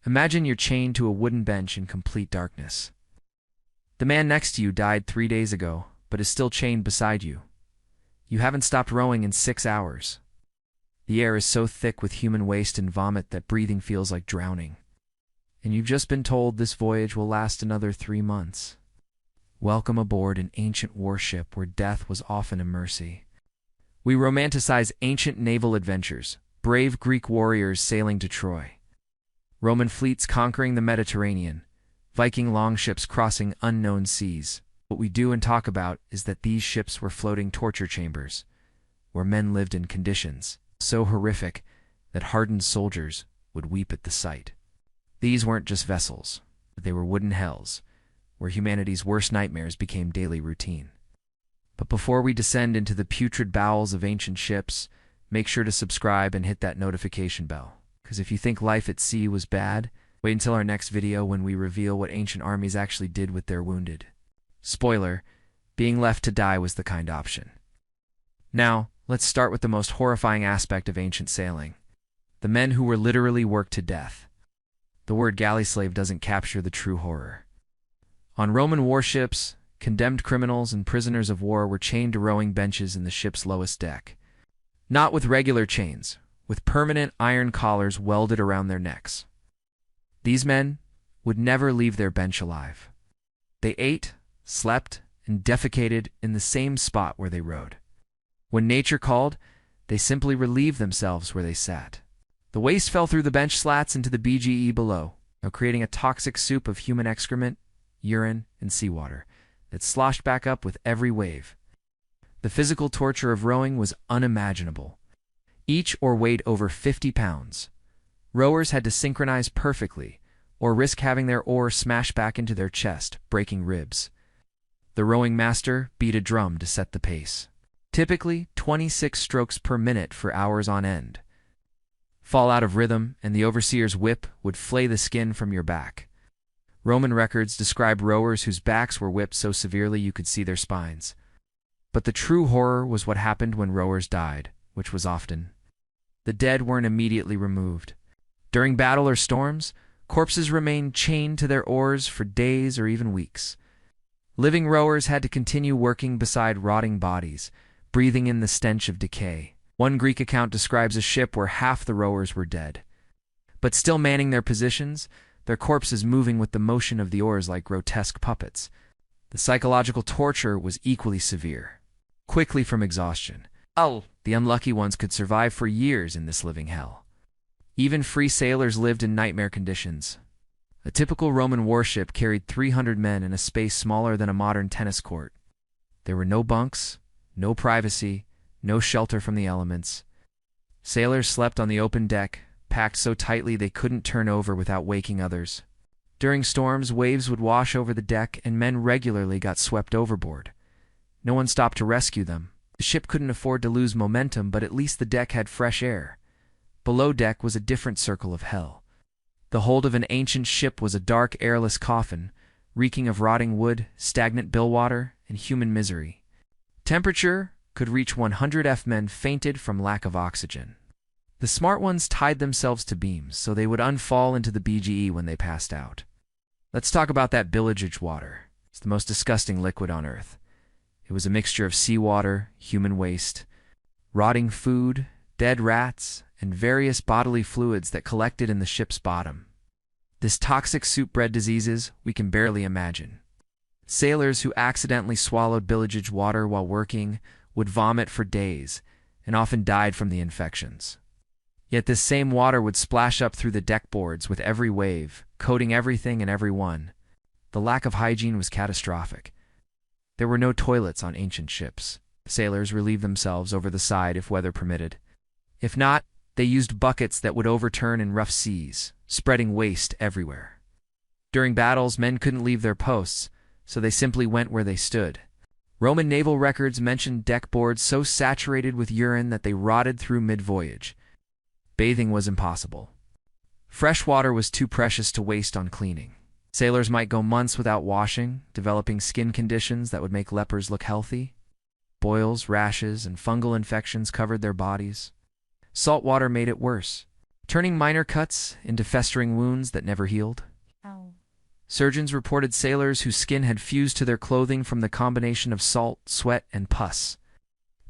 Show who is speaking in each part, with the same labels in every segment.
Speaker 1: Imagine you're chained to a wooden bench in complete darkness. The man next to you died 3 days ago, but is still chained beside you. You haven't stopped rowing in 6 hours. The air is so thick with human waste and vomit that breathing feels like drowning. And you've just been told this voyage will last another 3 months. Welcome aboard an ancient warship where death was often a mercy. We romanticize ancient naval adventures, brave Greek warriors sailing to Troy, Roman fleets conquering the Mediterranean, Viking longships crossing unknown seas. What we do and talk about is that these ships were floating torture chambers, where men lived in conditions so horrific that hardened soldiers would weep at the sight. These weren't just vessels, they were wooden hells, where humanity's worst nightmares became daily routine. But before we descend into the putrid bowels of ancient ships, make sure to subscribe and hit that notification bell. Because if you think life at sea was bad, wait until our next video when we reveal what ancient armies actually did with their wounded. Spoiler, being left to die was the kind option. Now, let's start with the most horrifying aspect of ancient sailing: the men who were literally worked to death. The word galley slave doesn't capture the true horror. On Roman warships, condemned criminals and prisoners of war were chained to rowing benches in the ship's lowest deck. Not with regular chains, with permanent iron collars welded around their necks. These men would never leave their bench alive. They ate, slept, and defecated in the same spot where they rowed. When nature called, they simply relieved themselves where they sat. The waste fell through the bench slats into the BGE below, creating a toxic soup of human excrement, urine, and seawater that sloshed back up with every wave. The physical torture of rowing was unimaginable. Each oar weighed over 50 pounds. Rowers had to synchronize perfectly, or risk having their oar smash back into their chest, breaking ribs. The rowing master beat a drum to set the pace. Typically 26 strokes per minute for hours on end. Fall out of rhythm, and the overseer's whip would flay the skin from your back. Roman records describe rowers whose backs were whipped so severely you could see their spines. But the true horror was what happened when rowers died, which was often. The dead weren't immediately removed. During battle or storms, corpses remained chained to their oars for days or even weeks. Living rowers had to continue working beside rotting bodies, breathing in the stench of decay. One Greek account describes a ship where half the rowers were dead. But still manning their positions, their corpses moving with the motion of the oars like grotesque puppets. The psychological torture was equally severe. Quickly from exhaustion, the unlucky ones could survive for years in this living hell. Even free sailors lived in nightmare conditions. A typical Roman warship carried 300 men in a space smaller than a modern tennis court. There were no bunks, no privacy, no shelter from the elements. Sailors slept on the open deck, packed so tightly they couldn't turn over without waking others. During storms, waves would wash over the deck and men regularly got swept overboard. No one stopped to rescue them. The ship couldn't afford to lose momentum, but at least the deck had fresh air. Below deck was a different circle of hell. The hold of an ancient ship was a dark, airless coffin, reeking of rotting wood, stagnant billwater, and human misery. Temperature could reach 100 F. Men fainted from lack of oxygen. The smart ones tied themselves to beams so they would unfall into the BGE when they passed out. Let's talk about that bilgeage water. It's the most disgusting liquid on Earth. It was a mixture of seawater, human waste, rotting food, dead rats, and various bodily fluids that collected in the ship's bottom. This toxic soup bred diseases we can barely imagine. Sailors who accidentally swallowed bilgeage water while working would vomit for days and often died from the infections. Yet this same water would splash up through the deck boards with every wave, coating everything and everyone. The lack of hygiene was catastrophic. There were no toilets on ancient ships. Sailors relieved themselves over the side if weather permitted. If not, they used buckets that would overturn in rough seas, spreading waste everywhere. During battles, men couldn't leave their posts, so they simply went where they stood. Roman naval records mentioned deck boards so saturated with urine that they rotted through mid-voyage. Bathing was impossible. Fresh water was too precious to waste on cleaning. Sailors might go months without washing, developing skin conditions that would make lepers look healthy. Boils, rashes, and fungal infections covered their bodies. Salt water made it worse. turning minor cuts into festering wounds that never healed.
Speaker 2: Ow.
Speaker 1: Surgeons reported sailors whose skin had fused to their clothing from the combination of salt, sweat, and pus.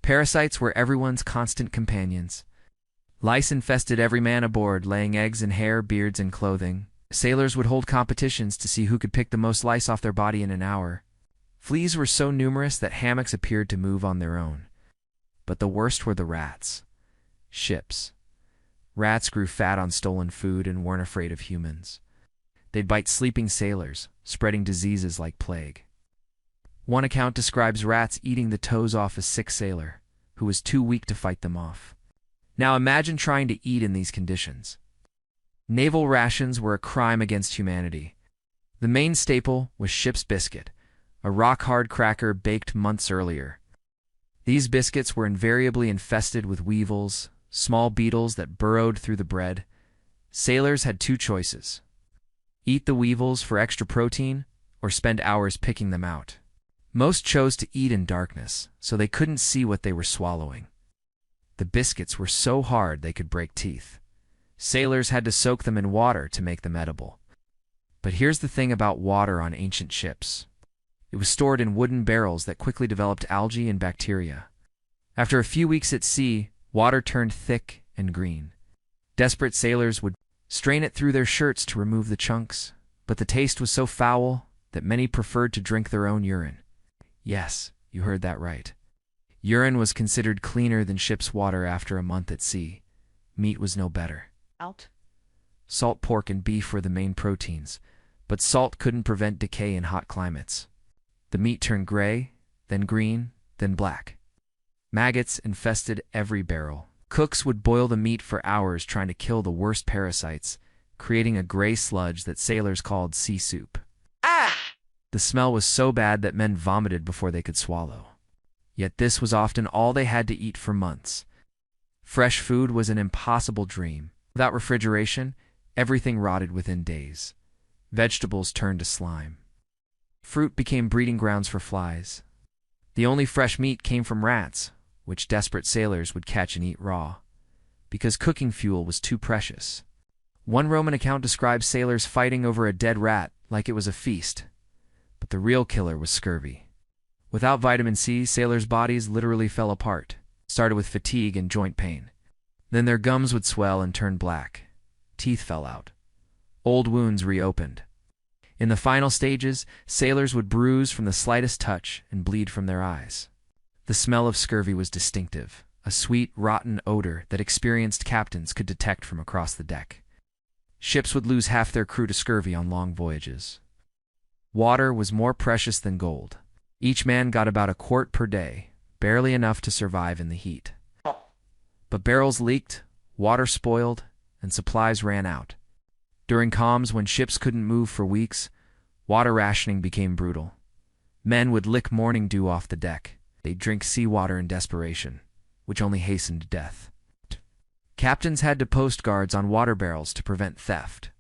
Speaker 1: Parasites were everyone's constant companions. Lice infested every man aboard, laying eggs in hair, beards, and clothing. Sailors would hold competitions to see who could pick the most lice off their body in an hour. Fleas were so numerous that hammocks appeared to move on their own. But the worst were the rats. Ships. Rats grew fat on stolen food and weren't afraid of humans. They'd bite sleeping sailors, spreading diseases like plague. One account describes rats eating the toes off a sick sailor, who was too weak to fight them off. Now imagine trying to eat in these conditions. Naval rations were a crime against humanity. The main staple was ship's biscuit, a rock-hard cracker baked months earlier. These biscuits were invariably infested with weevils, small beetles that burrowed through the bread. Sailors had two choices: eat the weevils for extra protein, or spend hours picking them out. Most chose to eat in darkness, so they couldn't see what they were swallowing. The biscuits were so hard they could break teeth. Sailors had to soak them in water to make them edible. But here's the thing about water on ancient ships. It was stored in wooden barrels that quickly developed algae and bacteria. After a few weeks at sea, water turned thick and green. Desperate sailors would strain it through their shirts to remove the chunks, but the taste was so foul that many preferred to drink their own urine. Yes, you heard that right. Urine was considered cleaner than ship's water after a month at sea. Meat was no better.
Speaker 2: Out.
Speaker 1: Salt pork and beef were the main proteins, but salt couldn't prevent decay in hot climates. The meat turned gray, then green, then black. Maggots infested every barrel. Cooks would boil the meat for hours trying to kill the worst parasites, creating a gray sludge that sailors called sea soup.
Speaker 2: Ah!
Speaker 1: The smell was so bad that men vomited before they could swallow. Yet this was often all they had to eat for months. Fresh food was an impossible dream. Without refrigeration, everything rotted within days. Vegetables turned to slime. Fruit became breeding grounds for flies. The only fresh meat came from rats, which desperate sailors would catch and eat raw, because cooking fuel was too precious. One Roman account describes sailors fighting over a dead rat like it was a feast, but the real killer was scurvy. Without vitamin C, sailors' bodies literally fell apart. It started with fatigue and joint pain. Then their gums would swell and turn black. Teeth fell out. Old wounds reopened. In the final stages, sailors would bruise from the slightest touch and bleed from their eyes. The smell of scurvy was distinctive, a sweet, rotten odor that experienced captains could detect from across the deck. Ships would lose half their crew to scurvy on long voyages. Water was more precious than gold. Each man got about a quart per day, barely enough to survive in the heat. But barrels leaked, water spoiled, and supplies ran out. During calms, when ships couldn't move for weeks, water rationing became brutal. Men would lick morning dew off the deck. They'd drink seawater in desperation, which only hastened death. Captains had to post guards on water barrels to prevent theft.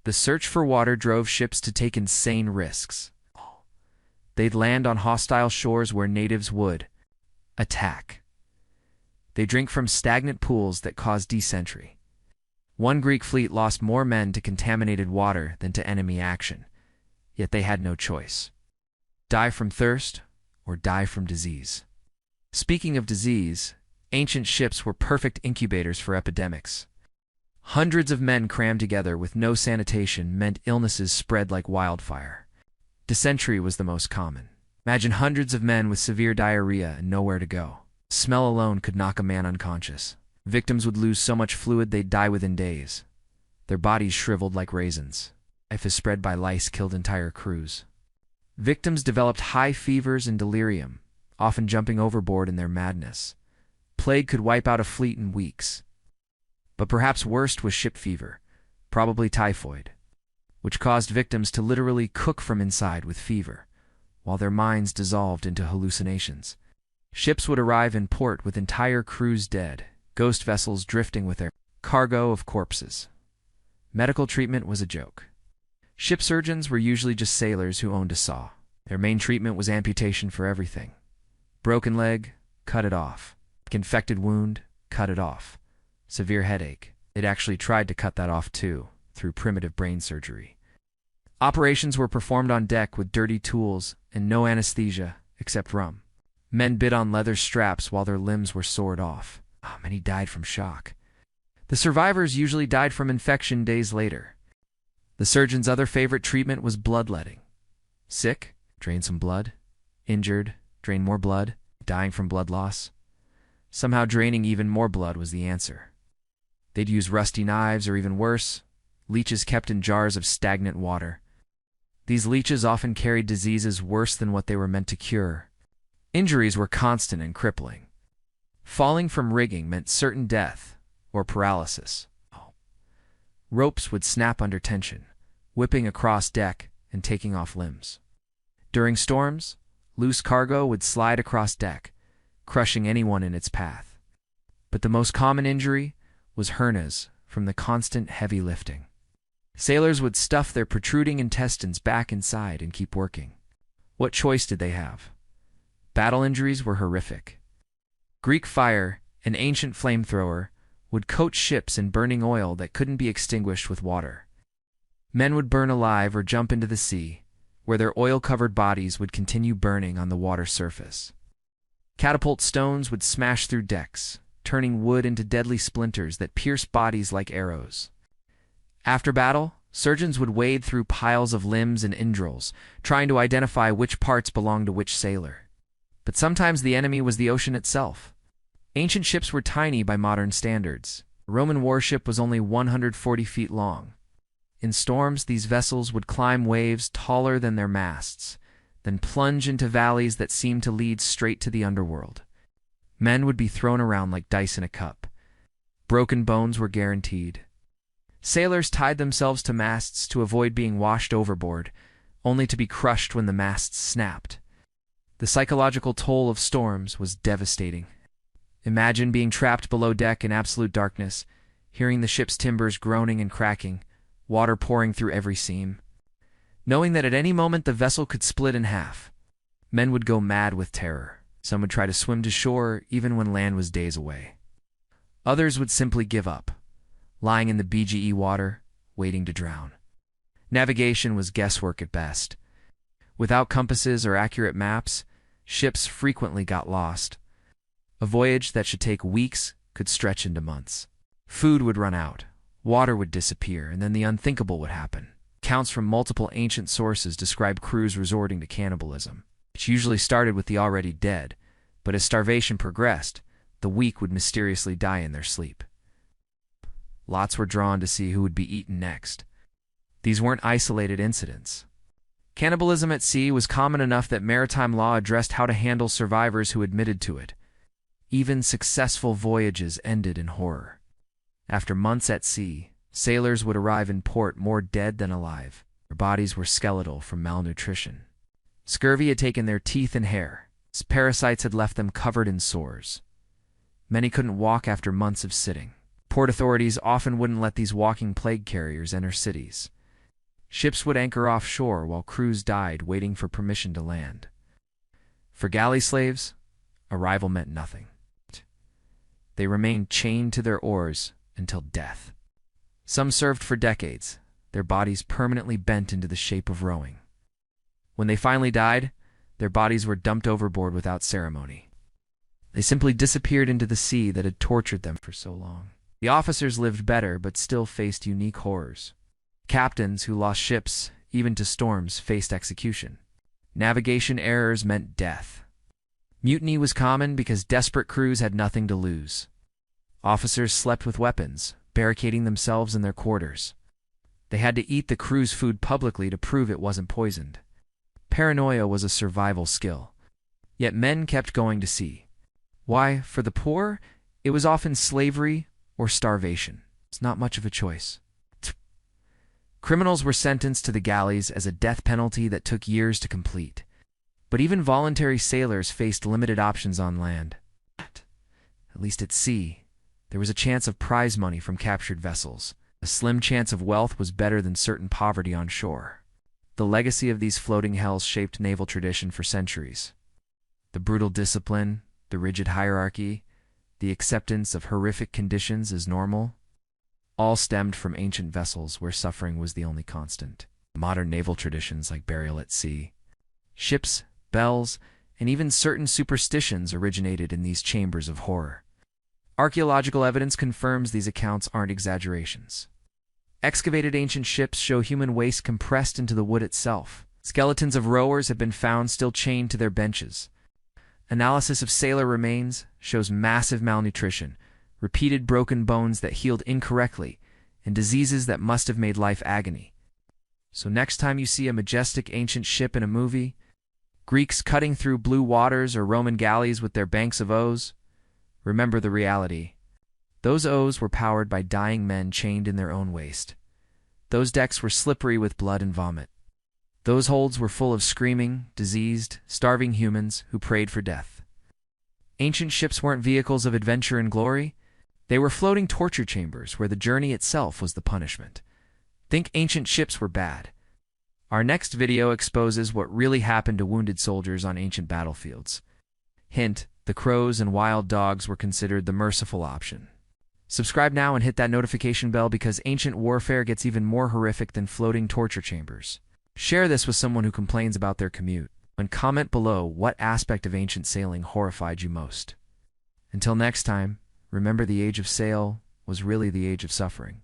Speaker 1: The search for water drove ships to take insane risks. They'd land on hostile shores where natives would attack. They drink from stagnant pools that caused dysentery. One Greek fleet lost more men to contaminated water than to enemy action, yet they had no choice. Die from thirst or die from disease. Speaking of disease, ancient ships were perfect incubators for epidemics. Hundreds of men crammed together with no sanitation meant illnesses spread like wildfire. Dysentery was the most common. Imagine hundreds of men with severe diarrhea and nowhere to go. Smell alone could knock a man unconscious. Victims would lose so much fluid they'd die within days. Their bodies shriveled like raisins. Typhus spread by lice killed entire crews. Victims developed high fevers and delirium, often jumping overboard in their madness. Plague could wipe out a fleet in weeks. But perhaps worst was ship fever, probably typhoid, which caused victims to literally cook from inside with fever, while their minds dissolved into hallucinations. Ships would arrive in port with entire crews dead, ghost vessels drifting with their cargo of corpses. Medical treatment was a joke. Ship surgeons were usually just sailors who owned a saw. Their main treatment was amputation for everything. Broken leg, cut it off. Infected wound, cut it off. Severe headache, It actually tried to cut that off too, through primitive brain surgery. Operations were performed on deck with dirty tools and no anesthesia except rum. Men bit on leather straps while their limbs were sawed off. Many died from shock. The survivors usually died from infection days later. The surgeon's other favorite treatment was bloodletting. Sick? Drain some blood. Injured? Drain more blood. Dying from blood loss? Somehow draining even more blood was the answer. They'd use rusty knives or even worse, leeches kept in jars of stagnant water. These leeches often carried diseases worse than what they were meant to cure. Injuries were constant and crippling. Falling from rigging meant certain death or paralysis. Ropes would snap under tension, whipping across deck and taking off limbs. During storms, loose cargo would slide across deck, crushing anyone in its path. But the most common injury was hernias from the constant heavy lifting. Sailors would stuff their protruding intestines back inside and keep working. What choice did they have? Battle injuries were horrific. Greek fire, an ancient flamethrower, would coat ships in burning oil that couldn't be extinguished with water. Men would burn alive or jump into the sea, where their oil-covered bodies would continue burning on the water surface. Catapult stones would smash through decks, turning wood into deadly splinters that pierced bodies like arrows. After battle, surgeons would wade through piles of limbs and entrails, trying to identify which parts belonged to which sailor. But sometimes the enemy was the ocean itself. Ancient ships were tiny by modern standards. A Roman warship was only 140 feet long. In storms, these vessels would climb waves taller than their masts, then plunge into valleys that seemed to lead straight to the underworld. Men would be thrown around like dice in a cup. Broken bones were guaranteed. Sailors tied themselves to masts to avoid being washed overboard, only to be crushed when the masts snapped. The psychological toll of storms was devastating. Imagine being trapped below deck in absolute darkness, hearing the ship's timbers groaning and cracking, water pouring through every seam. Knowing that at any moment the vessel could split in half. Men would go mad with terror. Some would try to swim to shore even when land was days away. Others would simply give up, lying in the BGE water, waiting to drown. Navigation was guesswork at best. Without compasses or accurate maps, ships frequently got lost. A voyage that should take weeks could stretch into months. Food would run out, water would disappear, and then the unthinkable would happen. Accounts from multiple ancient sources describe crews resorting to cannibalism, which usually started with the already dead, but as starvation progressed, the weak would mysteriously die in their sleep. Lots were drawn to see who would be eaten next. These weren't isolated incidents. Cannibalism at sea was common enough that maritime law addressed how to handle survivors who admitted to it. Even successful voyages ended in horror. After months at sea, sailors would arrive in port more dead than alive. Their bodies were skeletal from malnutrition. Scurvy had taken their teeth and hair. Parasites had left them covered in sores. Many couldn't walk after months of sitting. Port authorities often wouldn't let these walking plague carriers enter cities. Ships would anchor offshore while crews died waiting for permission to land. For galley slaves, arrival meant nothing. They remained chained to their oars until death. Some served for decades, their bodies permanently bent into the shape of rowing. When they finally died, their bodies were dumped overboard without ceremony. They simply disappeared into the sea that had tortured them for so long. The officers lived better, but still faced unique horrors. Captains who lost ships, even to storms, faced execution. Navigation errors meant death. Mutiny was common because desperate crews had nothing to lose. Officers slept with weapons, barricading themselves in their quarters. They had to eat the crew's food publicly to prove it wasn't poisoned. Paranoia was a survival skill. Yet men kept going to sea. Why, for the poor, it was often slavery or starvation. It's not much of a choice. Criminals were sentenced to the galleys as a death penalty that took years to complete. But even voluntary sailors faced limited options on land. At least at sea, there was a chance of prize money from captured vessels. A slim chance of wealth was better than certain poverty on shore. The legacy of these floating hells shaped naval tradition for centuries. The brutal discipline, the rigid hierarchy, the acceptance of horrific conditions as normal. all stemmed from ancient vessels where suffering was the only constant. Modern naval traditions like burial at sea, ships, bells, and even certain superstitions originated in these chambers of horror. Archaeological evidence confirms these accounts aren't exaggerations. Excavated ancient ships show human waste compressed into the wood itself. Skeletons of rowers have been found still chained to their benches. Analysis of sailor remains shows massive malnutrition, repeated broken bones that healed incorrectly, and diseases that must have made life agony. So next time you see a majestic ancient ship in a movie, Greeks cutting through blue waters or Roman galleys with their banks of O's, remember the reality. Those O's were powered by dying men chained in their own waste. Those decks were slippery with blood and vomit. Those holds were full of screaming, diseased, starving humans who prayed for death. Ancient ships weren't vehicles of adventure and glory. They were floating torture chambers where the journey itself was the punishment. Think ancient ships were bad. Our next video exposes what really happened to wounded soldiers on ancient battlefields. Hint, the crows and wild dogs were considered the merciful option. Subscribe now and hit that notification bell because ancient warfare gets even more horrific than floating torture chambers. Share this with someone who complains about their commute, and comment below what aspect of ancient sailing horrified you most. Until next time, remember the age of sail was really the age of suffering.